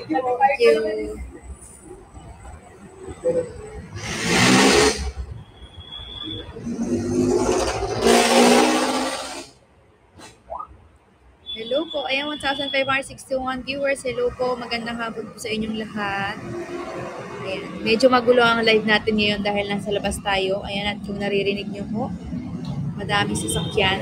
Thank you. Hello po. Ayan, 1,561 viewers. Hello po. Magandang hapon po sa inyong lahat. Ayan. Medyo magulo ang live natin ngayon dahil nasa labas tayo. Ayan, at kung naririnig nyo po, madami sasakyan.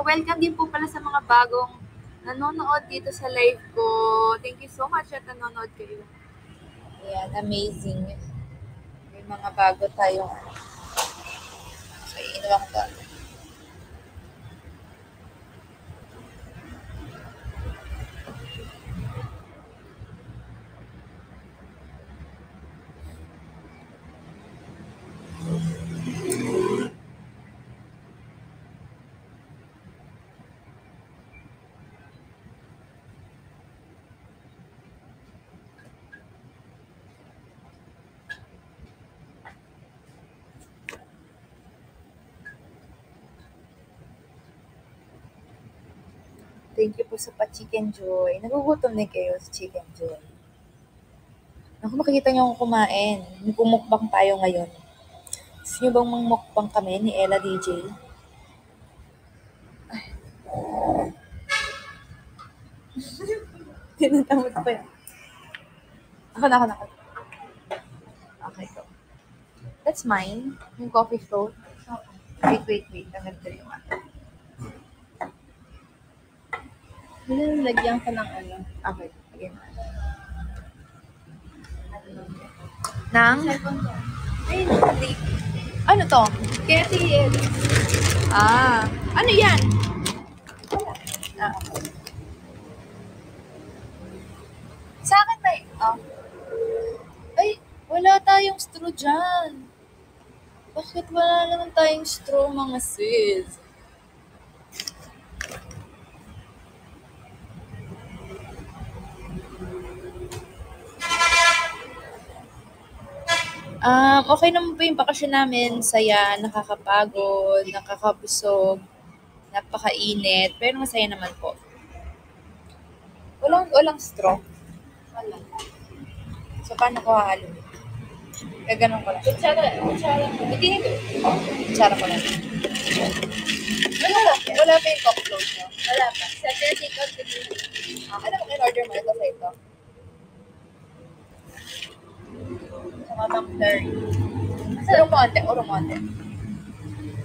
Welcome din po pala sa mga bagong nanonood dito sa live ko. Thank you so much at nanonood kayo. Ayan, amazing. May mga bago tayong so, iinuwang to. Thank you po sa pa-Chicken Joy. Nagugutom din kayo sa Chicken Joy. Ako makikita niyo ako kumain. Pumukbang tayo ngayon. Gusto niyo bang mangmukbang kami ni Ella DJ? Tinatamad pa yan. Ako. Okay, go. That's mine. Yung coffee float. Wait. Agad ko yung ano. Lagyan ka ng ano. Okay, again. Nang? Ay, Ano to? KTL. Ano yan? Sa akin may... Ay, wala tayong straw dyan. Bakit wala naman tayong straw, mga sis? Okay naman po yung bakasyon namin. Saya, nakakapagod, nakakabusog, napakainit, pero masaya naman po. Walang straw. Wala. So, paano ko hahalo? Ganun ko lang. Kutsara. Hindi nito. Kutsara ko lang. Wala pa yung cup close nyo? Wala pa. Sa take out din. Ano mo, in-order mo ito sa ito? Saka tumbler. Urumonte.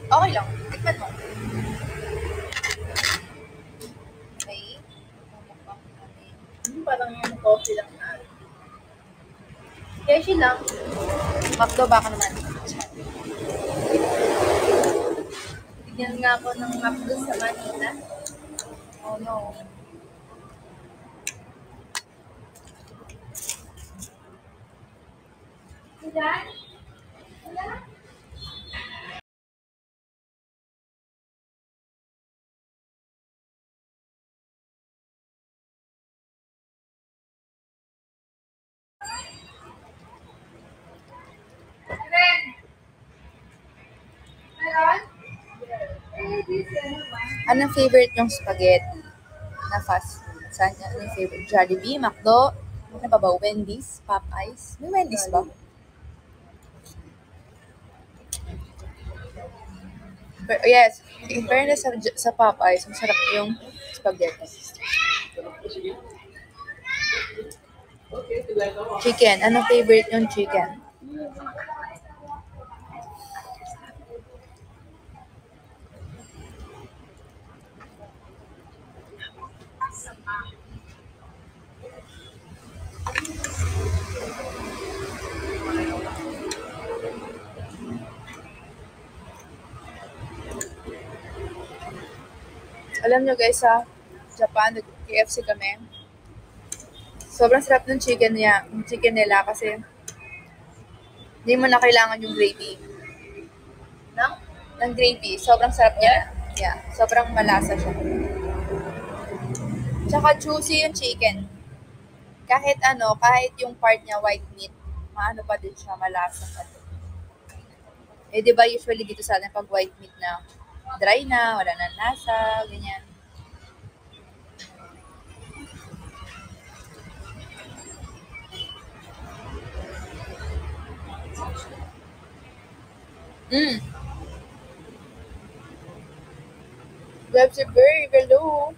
Okay lang. Tikman mo. Okay. Parang yung coffee lang na. Keshi lang. Makdo baka naman. Bigyan nga ako ng map doon sa Manila. Oh no. Anong favorite yung spaghetti na fast food? Saan yan? Ano yung favorite? Jollibee, McDo, ano pa ba? Wendy's, Popeyes? May Wendy's ba? Pero, yes, in fairness sa Popeyes, masarap yung spaghetti. Chicken, anong favorite yung chicken? Alam nyo guys, sa Japan, nag-KFC kami. Sobrang sarap ng chicken nila kasi hindi mo na kailangan yung gravy. Ng gravy. Sobrang sarap niya. Yeah, sobrang malasa siya. Tsaka juicy yung chicken. Kahit yung part niya white meat, maano pa din siya, malasa pa din. Eh, di ba usually dito sa atin pag white meat na dry na, wala na lasa, ganyan. Webs are very below.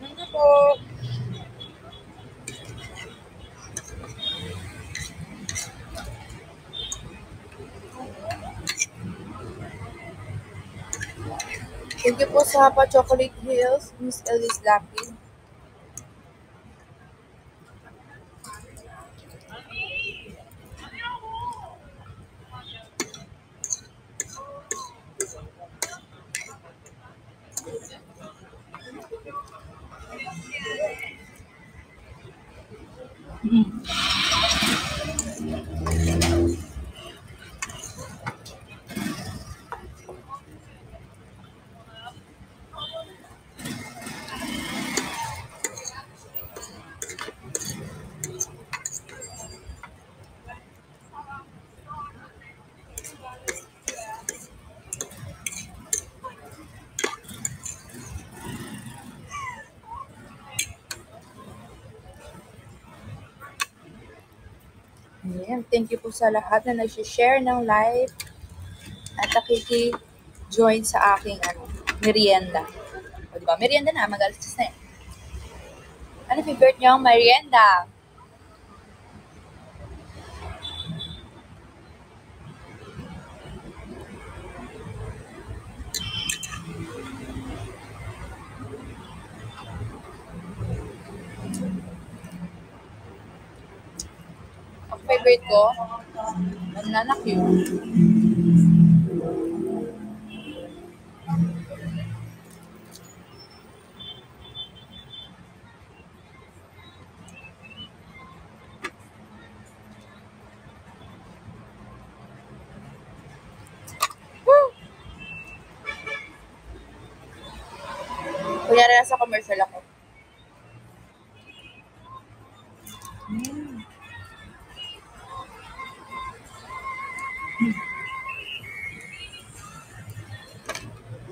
Ano po? Thank you po sa Hapa Chocolate Hills, Miss Elise Lucky. Ayan, thank you po sa lahat na nag-share ng live at nakiki-join sa aking merienda. O diba, merienda na, mag-alas na yan. Ano favorite niyo ang merienda? Ang favorite ko, banana cue. Kunyari nasa commercial ako.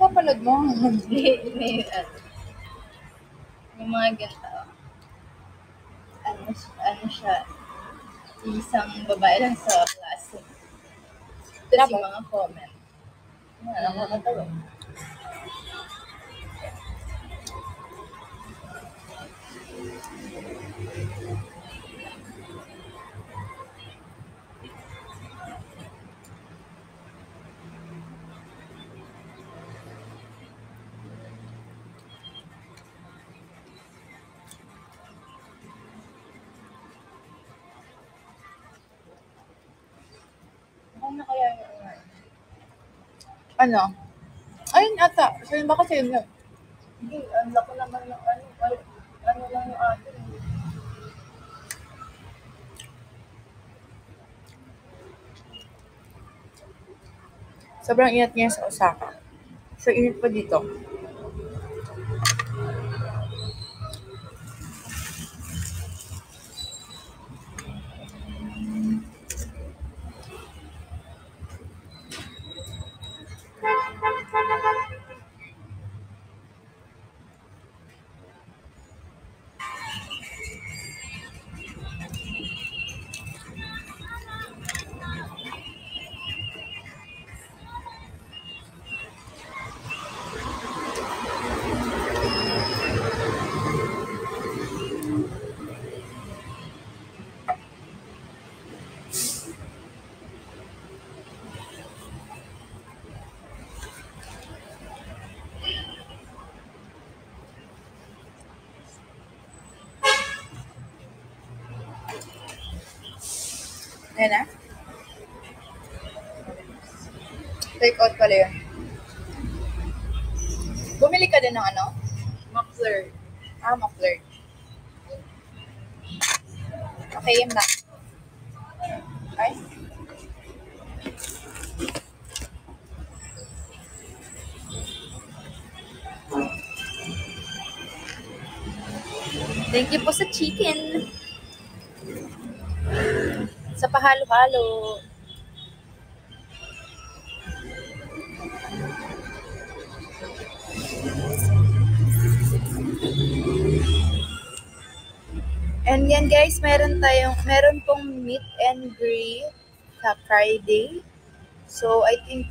Napanood mo? Yung mga ganito. Ano siya? Isang babae lang sa klase. Tapos yung mga comment. Nakakatawa. Ano kaya yung Ano? Ayun ata. So yun ba kasi yun yun? Hindi, ang lako naman yung ano lang yung atin. Sobrang init ngayon sa Osaka. So init pa dito. Ayan na. Take out pala yun. Bumili ka din ng ano? Muffler. Muffler. Okay, yun na. Okay? Thank you po sa chicken. Sa pahalo-halo. And yan guys, meron pong meet and greet sa Friday. So I think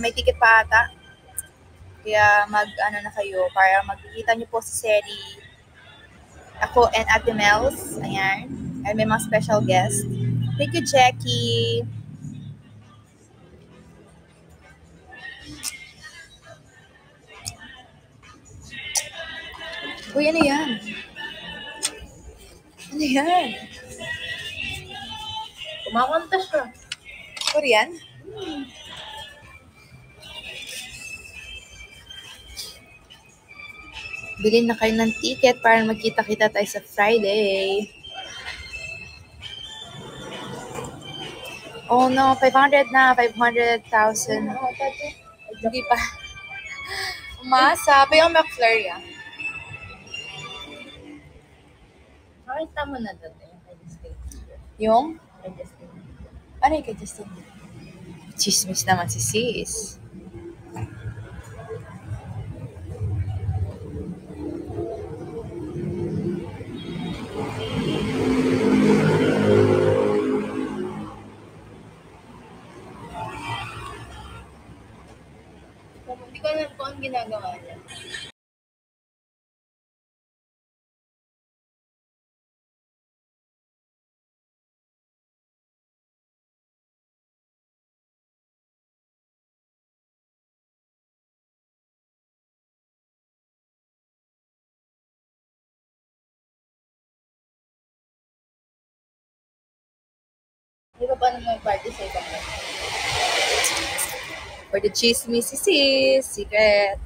may ticket pa ata. Kaya na kayo para magkikita niyo po si Seri, ako and Ate Mels. Ayan. And may mga special guest. Thank you, Jackie. Uy, ano yan? Ano yan? Kumakanta siya. Korean? Bilhin na kayo ng ticket para magkita-kita tayo sa Friday. Oh no, 500 na, 500,000. Hindi pa. Umasa. Pa yung McFlurry ah. Nakita mo na doon yung kay Justin. Yung? Kay Justin. Ano yung kay Justin? Chismis naman si sis. Hindi ko alam kung ang ginagawa niya. Hindi ko pa naman party sa ibang For the chismis si sis. Secret.